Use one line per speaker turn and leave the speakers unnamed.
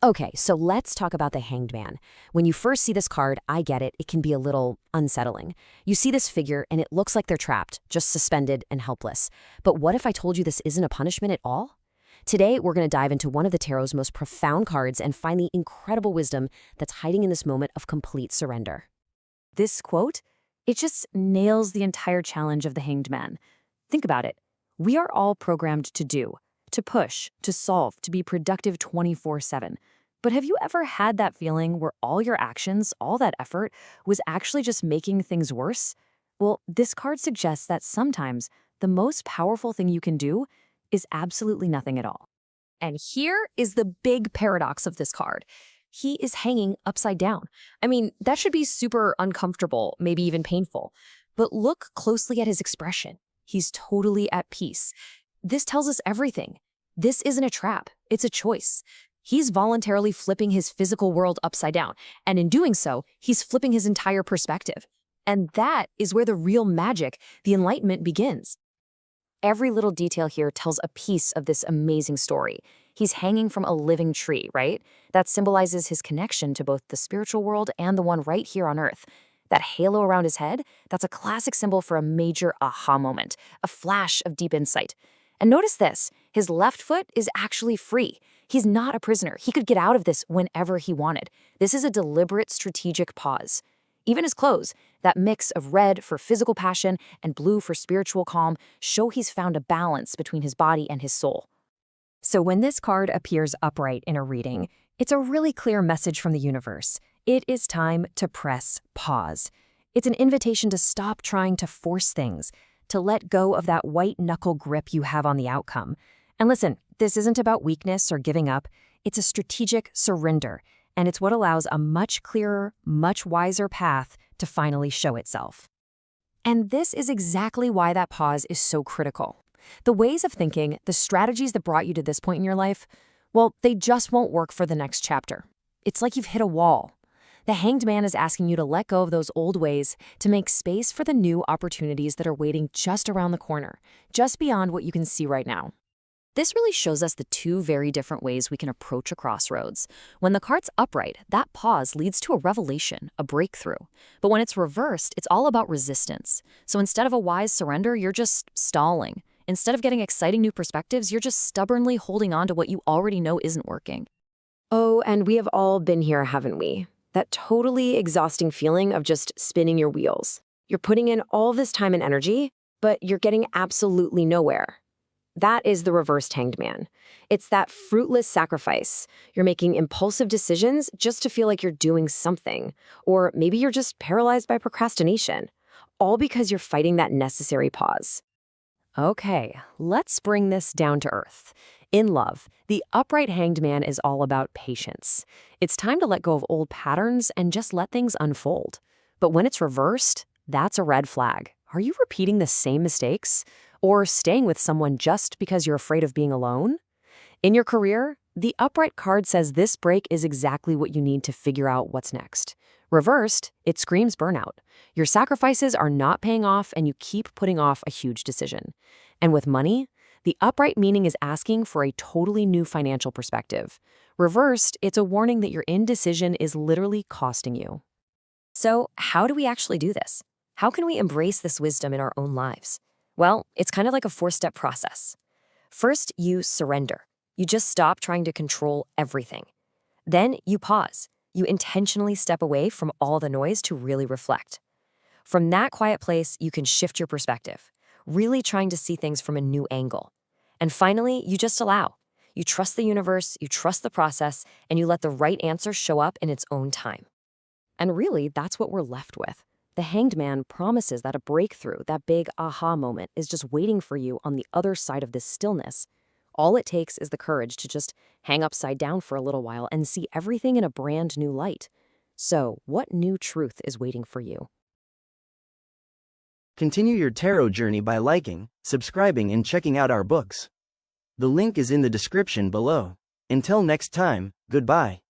Okay, so let's talk about the Hanged Man. When you first see this card, I get it, it can be a little unsettling. You see this figure and it looks like they're trapped, just suspended and helpless. But what if I told you this isn't a punishment at all? Today, we're going to dive into one of the tarot's most profound cards and find the incredible wisdom that's hiding in this moment of complete surrender. This quote, it just nails the entire challenge of the Hanged Man. Think about it. We are all programmed to do, to push, to solve, to be productive 24/7. But have you ever had that feeling where all your actions, all that effort, was actually just making things worse? Well, this card suggests that sometimes the most powerful thing you can do is absolutely nothing at all. And here is the big paradox of this card. He is hanging upside down. I mean, that should be super uncomfortable, maybe even painful. But look closely at his expression. He's totally at peace. This tells us everything. This isn't a trap, it's a choice. He's voluntarily flipping his physical world upside down, and in doing so, he's flipping his entire perspective. And that is where the real magic, the enlightenment, begins. Every little detail here tells a piece of this amazing story. He's hanging from a living tree, right? That symbolizes his connection to both the spiritual world and the one right here on Earth. That halo around his head, that's a classic symbol for a major aha moment, a flash of deep insight. And notice this, his left foot is actually free. He's not a prisoner. He could get out of this whenever he wanted. This is a deliberate, strategic pause. Even his clothes, that mix of red for physical passion and blue for spiritual calm, show he's found a balance between his body and his soul. So when this card appears upright in a reading, it's a really clear message from the universe. It is time to press pause. It's an invitation to stop trying to force things, to let go of that white-knuckle grip you have on the outcome. And listen, this isn't about weakness or giving up. It's a strategic surrender, and it's what allows a much clearer, much wiser path to finally show itself. And this is exactly why that pause is so critical. The ways of thinking, the strategies that brought you to this point in your life, well, they just won't work for the next chapter. It's like you've hit a wall. The Hanged Man is asking you to let go of those old ways to make space for the new opportunities that are waiting just around the corner, just beyond what you can see right now. This really shows us the two very different ways we can approach a crossroads. When the card's upright, that pause leads to a revelation, a breakthrough. But when it's reversed, it's all about resistance. So instead of a wise surrender, you're just stalling. Instead of getting exciting new perspectives, you're just stubbornly holding on to what you already know isn't working. Oh, and we have all been here, haven't we? That totally exhausting feeling of just spinning your wheels. You're putting in all this time and energy, but you're getting absolutely nowhere. That is the reversed Hanged Man. It's that fruitless sacrifice. You're making impulsive decisions just to feel like you're doing something. Or maybe you're just paralyzed by procrastination. All because you're fighting that necessary pause. Okay, let's bring this down to earth. In love, the upright Hanged Man is all about patience. It's time to let go of old patterns and just let things unfold. But when it's reversed, that's a red flag. Are you repeating the same mistakes? Or staying with someone just because you're afraid of being alone? In your career, the upright card says this break is exactly what you need to figure out what's next. Reversed, it screams burnout. Your sacrifices are not paying off and you keep putting off a huge decision. And with money, the upright meaning is asking for a totally new financial perspective. Reversed, it's a warning that your indecision is literally costing you. So, how do we actually do this? How can we embrace this wisdom in our own lives? Well, it's kind of like a four-step process. First, you surrender. You just stop trying to control everything. Then you pause. You intentionally step away from all the noise to really reflect. From that quiet place, you can shift your perspective, really trying to see things from a new angle. And finally, you just allow. You trust the universe, you trust the process, and you let the right answer show up in its own time. And really, that's what we're left with. The Hanged Man promises that a breakthrough, that big aha moment, is just waiting for you on the other side of this stillness. All it takes is the courage to just hang upside down for a little while and see everything in a brand new light. So, what new truth is waiting for you?
Continue your tarot journey by liking, subscribing, and checking out our books. The link is in the description below. Until next time, goodbye.